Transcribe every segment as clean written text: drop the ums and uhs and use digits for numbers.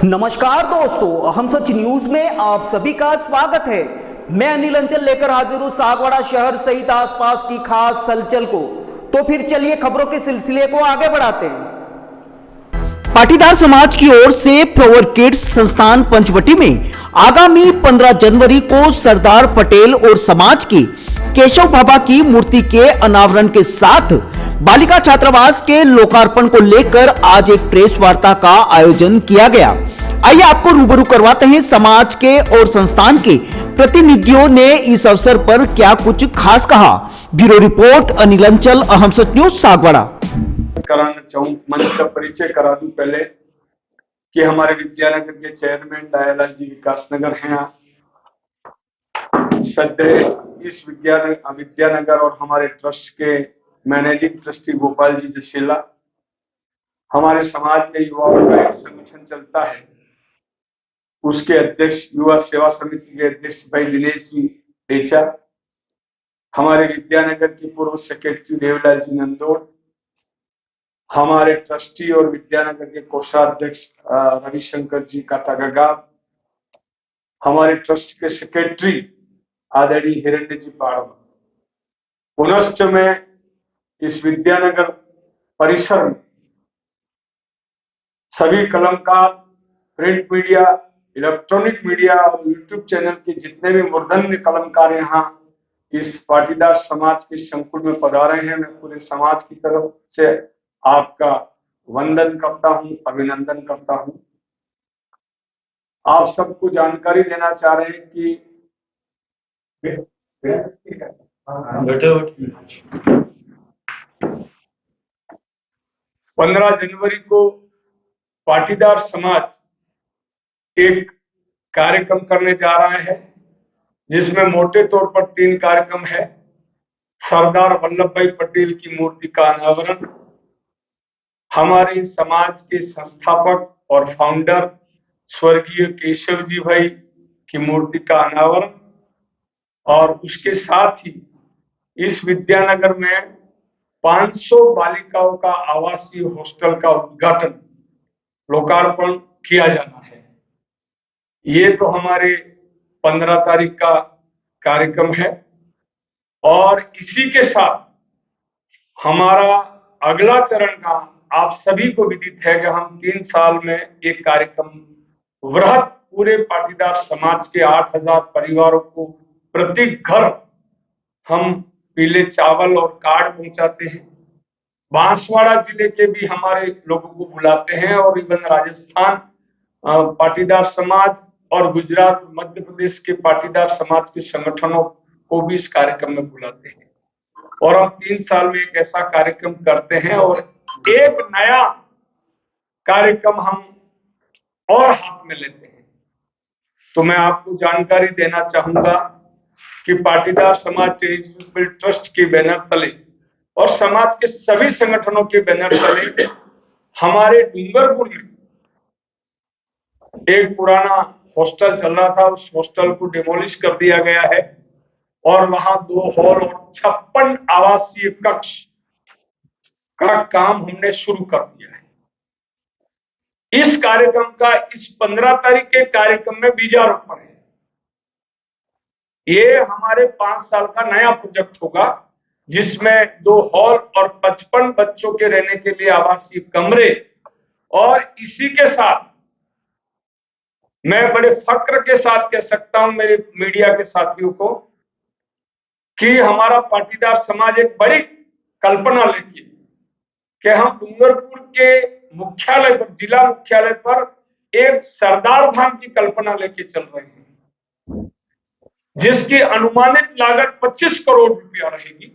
नमस्कार दोस्तों, हम सच न्यूज में आप सभी का स्वागत है। मैं अनिल अंचल लेकर हाजिर हूं सागवाड़ा शहर सहित आसपास की खास हलचल को। तो फिर चलिए खबरों के सिलसिले को आगे बढ़ाते हैं। पाटीदार समाज की ओर से फ्लावर किड्स संस्थान पंचवटी में आगामी 15 जनवरी को सरदार पटेल और समाज के केशव बाबा की मूर्ति के अनावरण के साथ बालिका छात्रावास के लोकार्पण को लेकर आज एक प्रेस वार्ता का आयोजन किया गया। आइए आपको रूबरू करवाते हैं समाज के और संस्थान के प्रतिनिधियों ने इस अवसर पर क्या कुछ खास कहा। ब्यूरो रिपोर्ट अनिल अंचल, अहम सच न्यूज सागवाड़ा। कराना चाहूं, मंच का परिचय करा दूं पहले कि हमारे विद्यानगर के चेयरमैन दयालाल जी विकासनगर हैं। सदैव इस विद्यानगर और हमारे ट्रस्ट के मैनेजिंग ट्रस्टी गोपाल जी जशीला। हमारे समाज में युवाओं का एक संगठन चलता है, उसके अध्यक्ष युवा सेवा समिति के अध्यक्ष भाई दिनेश जी टेचा, हमारे विद्यानगर के पूर्व सेक्रेटरी देवलाल जी नंदोड़, हमारे ट्रस्टी और विद्यानगर के कोषाध्यक्ष रविशंकर जी काटागागाव, हमारे ट्रस्ट के सेक्रेटरी आदरणीय हिरण्य जी पाड़वा। पुनश्च मैं इस विद्यानगर परिसर में सभी कलमकार, प्रिंट मीडिया, इलेक्ट्रॉनिक मीडिया और यूट्यूब चैनल के जितने भी मूर्धन्य कलमकार यहाँ इस पाटीदार समाज के संकुल में पधारे हैं, मैं पूरे समाज की तरफ से आपका वंदन करता हूं, अभिनंदन करता हूं। आप सबको जानकारी देना चाह रहे हैं कि 15 जनवरी को पाटीदार समाज एक कार्यक्रम करने जा रहा है, जिसमें मोटे तौर पर 3 कार्यक्रम है। सरदार वल्लभ भाई पटेल की मूर्ति का अनावरण, हमारे समाज के संस्थापक और फाउंडर स्वर्गीय केशव जी भाई की मूर्ति का अनावरण, और उसके साथ ही इस विद्यानगर में 500 बालिकाओं का आवासीय हॉस्टल का उद्घाटन, लोकार्पण किया जाना है। ये तो हमारे 15 तारीख का कार्यक्रम है, और इसी के साथ हमारा अगला चरण का आप सभी को विदित है कि हम 3 साल में एक कार्यक्रम वृहत पूरे पाटीदार समाज के 8000 परिवारों को प्रति घर हम पीले चावल और कार्ड पहुंचाते हैं। बांसवाड़ा जिले के भी हमारे लोगों को बुलाते हैं, और इवन राजस्थान पाटीदार समाज और गुजरात, मध्य प्रदेश के पाटीदार समाज के संगठनों को भी इस कार्यक्रम में बुलाते हैं। और हम 3 साल में एक ऐसा कार्यक्रम करते हैं, और एक नया कार्यक्रम हम और हाथ में लेते हैं। तो मैं आपको जानकारी देना चाहूंगा कि पाटीदार समाज चैरिटेबल ट्रस्ट के बैनर तले और समाज के सभी संगठनों के बैनर तले हमारे डूंगरपुर में एक पुराना हॉस्टल चल रहा था, उस हॉस्टल को डिमोलिश कर दिया गया है, और वहां 2 हॉल और 56 आवासीय कक्ष का काम हमने शुरू कर दिया है। इस कार्यक्रम का इस 15 तारीख के कार्यक्रम में बीजारोपण है। ये हमारे 5 साल का नया प्रोजेक्ट होगा, जिसमें 2 हॉल और 55 बच्चों के रहने के लिए आवासीय कमरे, और इसी के साथ मैं बड़े फक्र के साथ कह सकता हूं मेरे मीडिया के साथियों को कि हमारा पाटीदार समाज एक बड़ी कल्पना लेके कि हम डूंगरपुर के मुख्यालय पर, जिला मुख्यालय पर एक सरदार धाम की कल्पना लेके चल रहे हैं, जिसकी अनुमानित लागत 25 करोड़ रुपया रहेगी।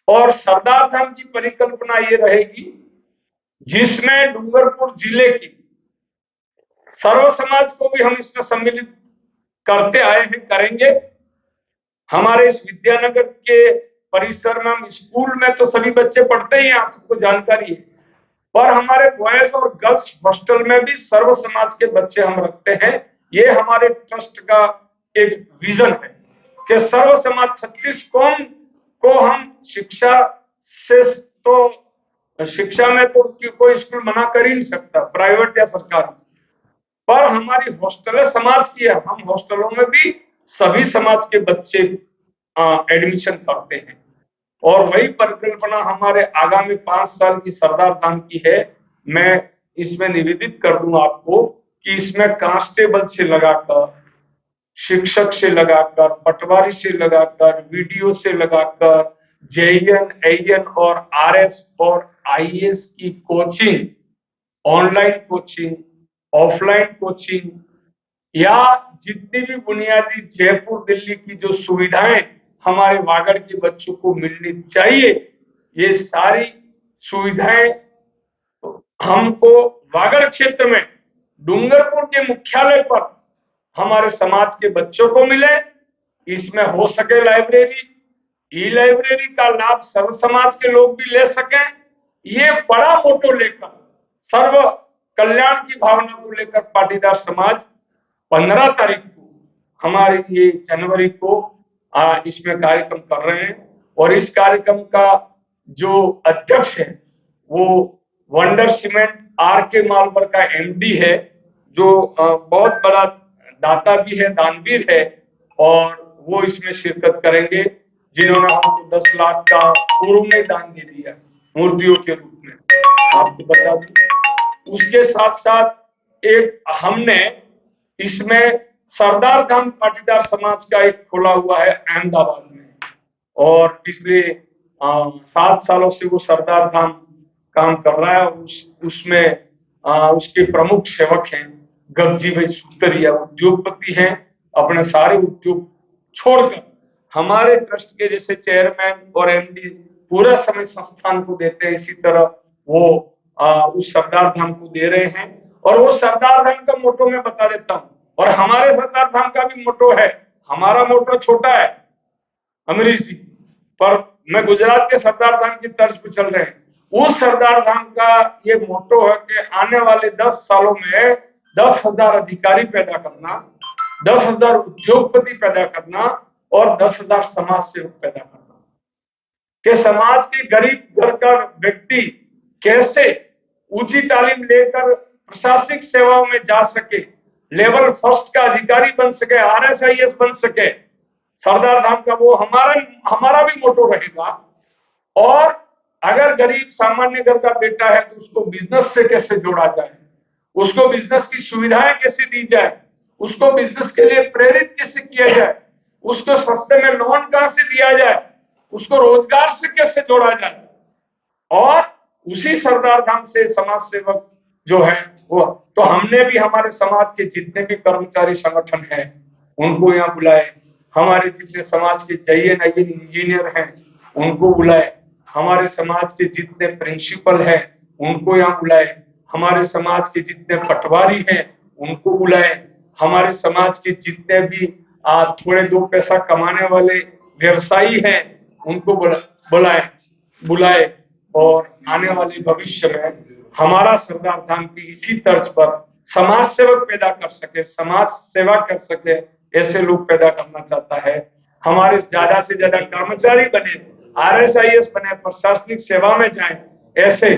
और सरदार धाम की परिकल्पना ये रहेगी जिसमें डूंगरपुर जिले की सर्व समाज को भी हम इसमें सम्मिलित करते आए हैं, करेंगे। हमारे इस विद्यानगर के परिसर में, हम स्कूल में तो सभी बच्चे पढ़ते ही हैं, आप सबको जानकारी है, पर हमारे बॉयज और गर्ल्स हॉस्टल में भी सर्व समाज के बच्चे हम रखते हैं। ये हमारे ट्रस्ट का एक विजन है कि सर्व समाज 36 कौम को हम शिक्षा से तो शिक्षा में तो कोई स्कूल मना कर ही नहीं सकता, प्राइवेट या सरकारी। पर हमारी हॉस्टल समाज की है, हम हॉस्टलों में भी सभी समाज के बच्चे एडमिशन करते हैं। और वही परिकल्पना हमारे आगामी 5 साल की सरदार धाम की है। मैं इसमें निवेदित कर दूं आपको कि इसमें कांस्टेबल से लगाकर, शिक्षक से लगाकर, पटवारी से लगाकर, वीडियो से लगाकर, जेईएन, एईएन और आरएस और आईएएस की coaching, online coaching, offline coaching, या जितनी भी बुनियादी जयपुर दिल्ली की जो सुविधाएं हमारे वागड़ के बच्चों को मिलनी चाहिए, ये सारी सुविधाएं हमको वागड़ क्षेत्र में डूंगरपुर के मुख्यालय पर हमारे समाज के बच्चों को मिले। इसमें हो सके लाइब्रेरी, ई लाइब्रेरी का लाभ सर्व समाज के लोग भी ले सकें। ये बड़ा मोटो लेकर, सर्व कल्याण की भावना को लेकर पाटीदार समाज 15 तारीख को, हमारे ये जनवरी को इसमें कार्यक्रम कर रहे हैं। और इस कार्यक्रम का जो अध्यक्ष है वो वंडर सीमेंट आर के मालवर का एमडी है, जो बहुत बड़ा दाता भी है, दानवीर है, और वो इसमें शिरकत करेंगे, जिन्होंने हमको 10 लाख का पूर्व में दान दे दिया मूर्तियों के रूप में, आपको बता दूं। उसके साथ साथ एक हमने इसमें सरदार धाम पाटीदार समाज का एक खोला हुआ है अहमदाबाद में, और पिछले 7 सालों से वो सरदार धाम काम कर रहा है। उसमें उसके प्रमुख सेवक हैं गगजी भाई सुतरिया, उद्योगपति हैं, अपने सारे उद्योग छोड़कर हमारे ट्रस्ट के जैसे चेयरमैन और एमडी पूरा समय संस्थान को देते हैं, इसी तरह वो उस सरदार धाम को दे रहे हैं। और वो सरदार धाम का मोटो मैं बता देता हूँ, और हमारे सरदार धाम का भी मोटो है। हमारा मोटो छोटा है अमरीशी, पर मैं गुजरात के सरदार धाम की तर्ज पर चल रहे हैं। उस सरदार धाम का ये मोटो है कि आने वाले 10 सालों में 10,000 अधिकारी पैदा करना, 10,000 उद्योगपति पैदा करना और 10,000 समाज सेवक पैदा करना, कि समाज के गरीब घर का व्यक्ति कैसे ऊंची तालीम लेकर प्रशासनिक सेवाओं में जा सके, लेवल फर्स्ट का अधिकारी बन सके, आरएसआईएस बन सके। सरदार धाम का वो हमारा भी मोटो रहेगा। और अगर गरीब सामान्य घर का बेटा है तो उसको बिजनेस से कैसे जोड़ा जाए, उसको बिजनेस की सुविधाएं कैसे दी जाए, उसको बिजनेस के लिए प्रेरित कैसे किया जाए, उसको सस्ते में लोन कहां से दिया जाए, उसको रोजगार से कैसे जोड़ा जाए। और उसी सरदार धाम से समाज सेवक जो है वो, तो हमने भी हमारे समाज के जितने भी कर्मचारी संगठन हैं उनको यहाँ बुलाए, हमारे जितने समाज के जेईएन इंजीनियर हैं उनको बुलाए, हमारे समाज के जितने प्रिंसिपल हैं उनको यहाँ बुलाए, हमारे समाज के जितने पटवारी हैं उनको बुलाए, हमारे समाज के जितने भी थोड़े दो पैसा कमाने वाले व्यवसायी हैं उनको बुलाए। और आने वाले भविष्य में हमारा सरदार धाम की इसी तर्ज पर समाज सेवक पैदा कर सके, समाज सेवा कर सके, ऐसे लोग पैदा करना चाहता है। हमारे ज्यादा से ज्यादा कर्मचारी बने, आरएसआईएस बने, प्रशासनिक सेवा में जाएं ऐसे।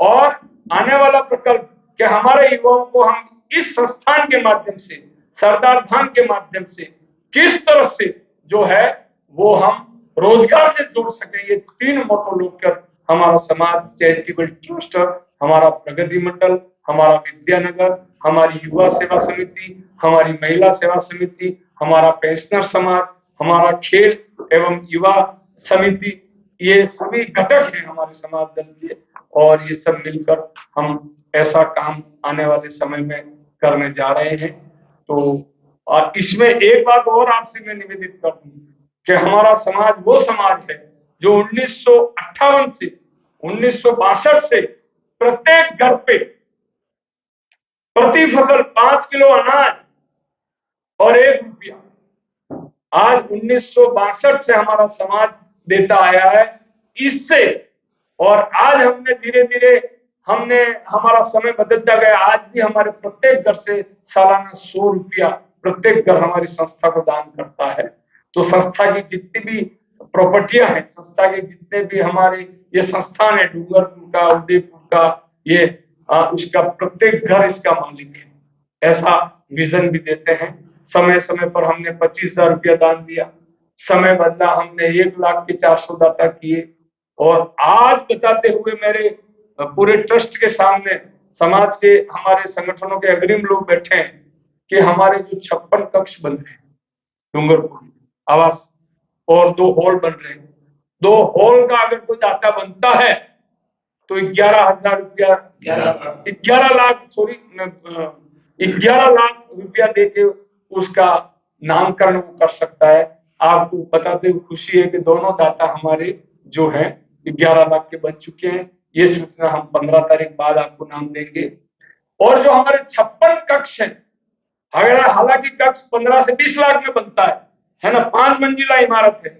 और आने वाला प्रकल्प कि हमारे युवाओं को हम इस संस्थान के माध्यम से, सरदार धाम के माध्यम से किस तरह से जो है वो हम रोजगार से जोड़ सके, ये 3 मोटो लेकर हमारा समाज चैरिटेबल ट्रस्ट, हमारा प्रगति मंडल, हमारा विद्यानगर, हमारी युवा सेवा समिति, हमारी महिला सेवा समिति, हमारा पेंशनर समाज, हमारा खेल एवं युवा समिति, ये सभी घटक हैं हमारे समाज दल के। और ये सब मिलकर हम ऐसा काम आने वाले समय में करने जा रहे हैं। तो इसमें एक बात और आपसे मैं निवेदित कर दूं कि हमारा समाज वो समाज है जो 1958 से 1962 से प्रत्येक घर पे प्रति फसल 5 किलो अनाज और 1 रुपया, आज 1962 से हमारा समाज देता आया है। इससे और आज हमने धीरे धीरे हमारा समय बदलता गया। आज भी हमारे प्रत्येक घर से सालाना 100 रुपया प्रत्येक घर हमारी संस्था को दान करता है। तो संस्था की जितनी भी प्रॉपर्टियां हैं, संस्था के जितने भी हमारे ये संस्थान है, डूंगरपुर का, उदयपुर का, ये उसका प्रत्येक घर इसका मालिक है, ऐसा विजन भी देते हैं। समय समय पर हमने 25,000 रुपया दान दिया, समय बदला हमने 1,00,000 के 400 दाता किए। और आज बताते हुए मेरे पूरे ट्रस्ट के सामने समाज के हमारे संगठनों के अग्रिम लोग बैठे हैं कि हमारे जो 56 कक्ष बन रहे हैं डूंगरपुर में आवास, और 2 हॉल बन रहे हैं, 2 हॉल का अगर कोई दाता बनता है तो 11,000 रुपया 11 लाख 11 लाख रुपया देके उसका नामकरण वो कर सकता है। आपको बताते हुए खुशी है कि दोनों दाता हमारे जो हैं 11 लाख के बन चुके हैं। ये सूचना हम 15 तारीख बाद आपको नाम देंगे। और जो हमारे 56 कक्ष हैं, अगर हालांकि कक्ष 15 से 20 लाख में बनता है ना, 5 मंजिला इमारत है,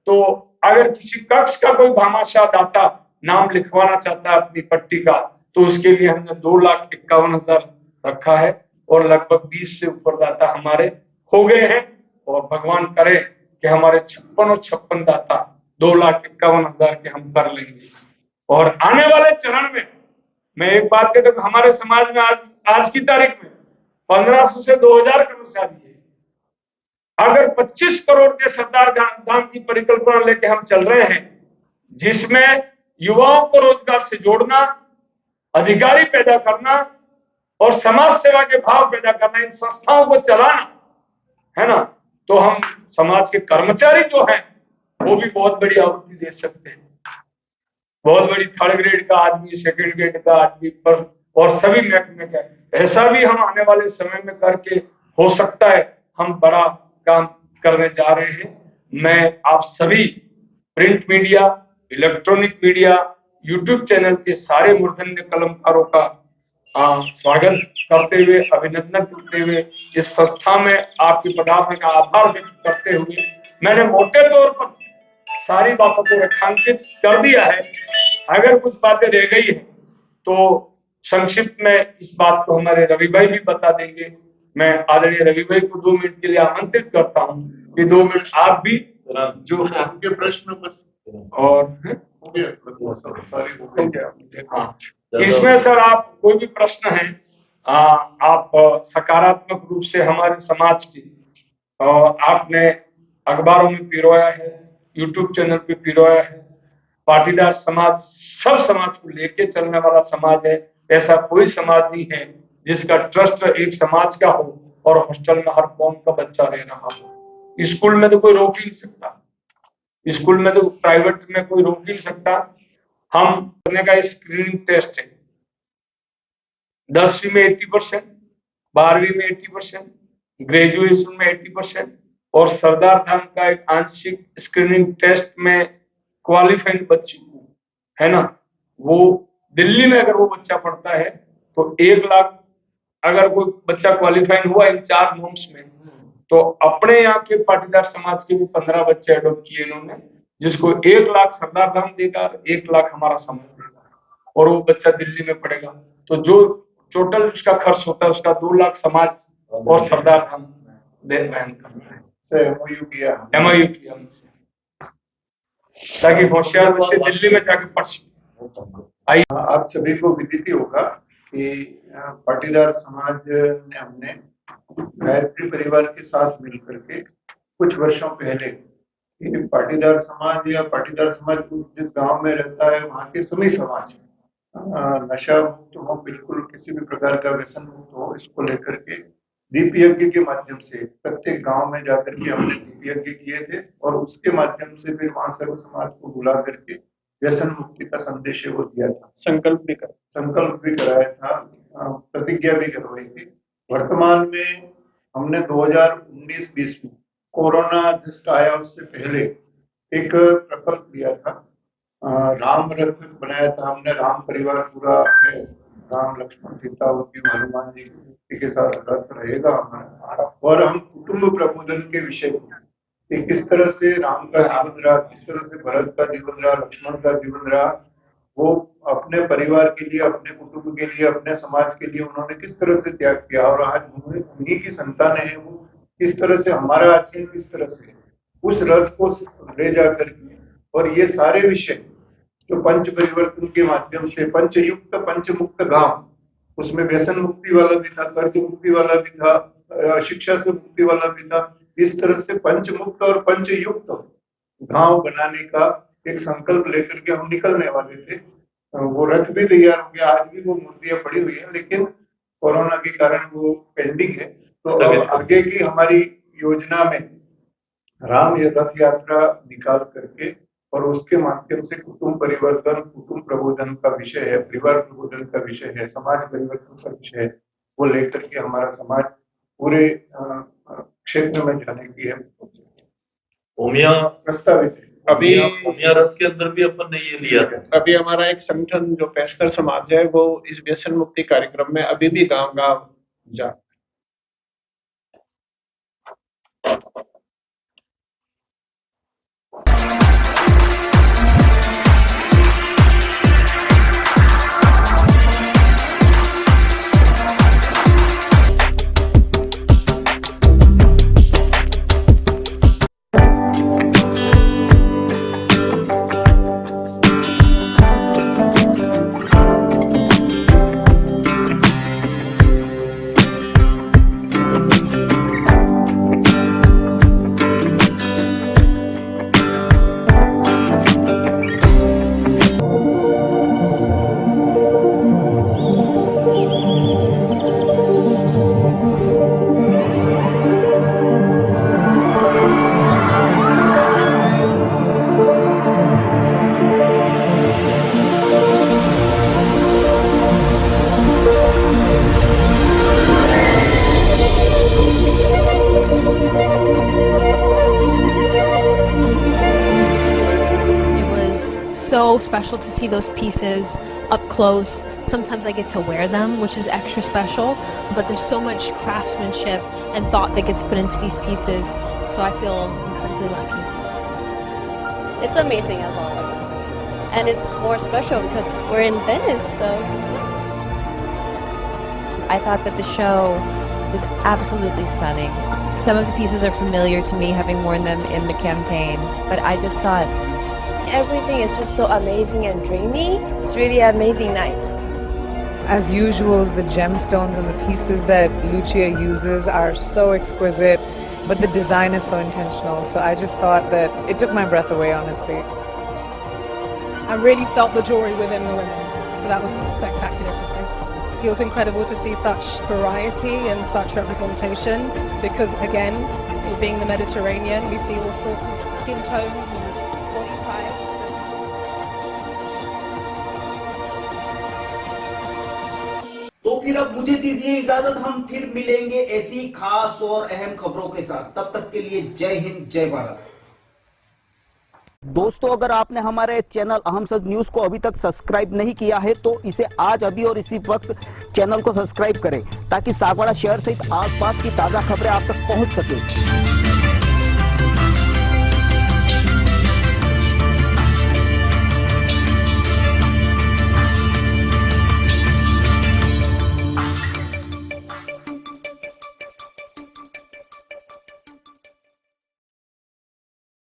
तो अगर किसी कक्ष का कोई भामाशाह दाता नाम लिखवाना चाहता है अपनी पट्टी का, तो उसके लिए हमने 2,51,000 रखा है और लगभग 20 से ऊपर दाता हमारे हो गए हैं। और भगवान करे कि हमारे 56 और 56 दाता 2,51,000 के हम कर लेंगे। और आने वाले चरण में मैं एक बात कहता हूं, हमारे समाज में आज की तारीख में 1500 से 2,000 कर्मचारी है। अगर 25 करोड़ के सरदार धाम की परिकल्पना लेके हम चल रहे हैं, जिसमें युवाओं को रोजगार से जोड़ना, अधिकारी पैदा करना और समाज सेवा के भाव पैदा करना, इन संस्थाओं को चलाना है ना, तो हम समाज के कर्मचारी जो हैं वो भी बहुत बड़ी आहुति दे सकते हैं। बहुत बड़ी 3rd ग्रेड का आदमी, 2nd ग्रेड का आदमी पर, और सभी महकमे का, ऐसा भी हम आने वाले समय में करके हो सकता है हम बड़ा काम करने जा रहे हैं। मैं आप सभी print media, electronic media, YouTube channel के सारे मूर्धन्य कलमकारों का स्वागत करते हुए, अभिनंदन करते हुए, इस संस्था में आपकी पदार्थ का आभार व्यक्त करते हुए, मैंने मोटे तौर पर सारी बातों को रेखांकित कर दिया है। अगर कुछ बातें रह गई है तो संक्षिप्त में इस बात को हमारे रवि भाई भी बता देंगे। मैं आदरणीय रवि भाई को 2 मिनट के लिए आमंत्रित करता हूं कि 2 मिनट आप भी जो आपके प्रश्न बस और हो गया। हाँ, इसमें सर आप कोई भी प्रश्न है आप सकारात्मक रूप से हमारे समाज की, और आपने अखबारों में पिरोया है, यूट्यूब चैनल पे पिरोया है, पाटीदार समाज सब समाज को लेके चलने वाला समाज है। ऐसा कोई समाज नहीं है जिसका ट्रस्ट एक समाज का हो और हॉस्टल में हर कौम का बच्चा रह रहा हो। स्कूल में तो कोई रोक ही नहीं सकता, स्कूल में तो प्राइवेट में कोई रोक ही नहीं सकता। हम करने का स्क्रीनिंग टेस्ट है, 10वीं में 80%, 12वीं में 80%, ग्रेजुएशन में 80%, और सरदार धाम का एक आंशिक स्क्रीनिंग टेस्ट में क्वालिफाइड बच्चों को है ना, वो दिल्ली में अगर वो बच्चा पढ़ता है तो 1 लाख, अगर कोई बच्चा क्वालिफाइड हुआ इन 4 नॉर्म्स में, तो अपने यहाँ के पाटीदार समाज के भी 15 बच्चे अडॉप्ट किए इन्होंने, जिसको 1 लाख सरदार धाम देगा, 1 लाख हमारा समाज देगा, और वो बच्चा दिल्ली में पढ़ेगा। तो जो टोटल उसका खर्च होता है उसका 2 लाख समाज और सरदार धाम वहन करना है। MOU किया हमसे, ताकि होशियार बच्चे दिल्ली में जाके पढ़ सकें। आप सभी को विदित होगा कि पाटीदार समाज ने हमने गायत्री परिवार के साथ मिलकर के कुछ वर्षों पहले पाटीदार समाज या पाटीदार समाज जिस गांव में रहता है वहाँ के सभी समाज नशा मुक्त हो, बिल्कुल किसी भी प्रकार का व्यसन मुक्त हो, इसको लेकर के दीप यज्ञ के माध्यम से प्रत्येक गांव में जाकर के हमने दीप यज्ञ किए थे, और उसके माध्यम से फिर वहां सर्व समाज को बुला करके व्यसन मुक्ति का संदेश वो दिया था, संकल्प भी कराया था, प्रतिज्ञा भी करवाई थी। वर्तमान में हमने 2019-20 में कोरोना जस्ट आया उससे पहले एक प्रकल्प लिया था, राम रथ बनाया था हमने, राम परिवार पूरा है, राम लक्ष्मण सीता उनकी हनुमान जी के साथ रथ रहेगा हमारा, और हम कुटुंब प्रबोधन के विषय कि किस तरह से राम का जीवन रहा, किस तरह से भरत का जीवन रहा, लक्ष्मण का जीवन रहा, वो अपने परिवार के लिए, अपने कुटुंब के लिए, अपने समाज के लिए उन्होंने किस तरह से त्याग किया, और आज उन्हीं की संतानें हैं, वो किस तरह से हमारा आचरण किस तरह से उस रथ को ले जाकर के, और ये सारे विषय जो पंच परिवर्तन के माध्यम से पंचयुक्त पंचमुक्त गांव, उसमें व्यसन मुक्ति वाला भी था, कर्ज मुक्ति वाला भी था, शिक्षा से मुक्ति वाला भी था। इस तरह से पंचमुक्त और पंचयुक्त गांव बनाने का एक संकल्प लेकर के हम निकलने वाले थे। वो रथ भी तैयार हो गया, आज भी वो मूर्तियां पड़ी हुई है, लेकिन कोरोना के कारण वो पेंडिंग है। तो अब आगे की हमारी योजना में राम रथ यात्रा निकाल करके और उसके माध्यम से कुटुंब परिवर्तन, कुटुंब प्रबोधन का विषय है, परिवार प्रबोधन का विषय है, समाज परिवर्तन का विषय है, वो लेकर के हमारा समाज पूरे क्षेत्र में जाने की है ओमिया प्रस्तावित है। अभी ओमिया रथ के अंदर भी अपन ने ये लिया था। अभी हमारा एक संगठन जो पेशकर समाज है वो इस व्यसन मुक्ति कार्यक्रम में अभी भी गांव-गांव जा so special to see those pieces up close. Sometimes I get to wear them, which is extra special, but there's so much craftsmanship and thought that gets put into these pieces, so I feel incredibly lucky. It's amazing as always, and it's more special because we're in Venice, so. I thought that the show was absolutely stunning. Some of the pieces are familiar to me, having worn them in the campaign, but I just thought Everything is just so amazing and dreamy. It's really an amazing night. As usual, the gemstones and the pieces that Lucia uses are so exquisite, but the design is so intentional. So I just thought that it took my breath away, honestly. I really felt the jewelry within the women, so that was spectacular to see. It was incredible to see such variety and such representation because, again, it being the Mediterranean, we see all sorts of skin tones and body types. तो फिर अब मुझे दीजिए इजाजत, हम फिर मिलेंगे ऐसी खास और अहम खबरों के साथ। तब तक के लिए जय हिंद, जय भारत। दोस्तों, अगर आपने हमारे चैनल अहम सच न्यूज को अभी तक सब्सक्राइब नहीं किया है तो इसे आज अभी और इसी वक्त चैनल को सब्सक्राइब करें ताकि सागवाड़ा शहर सहित आसपास की ताजा खबरें आप तक पहुंच सके।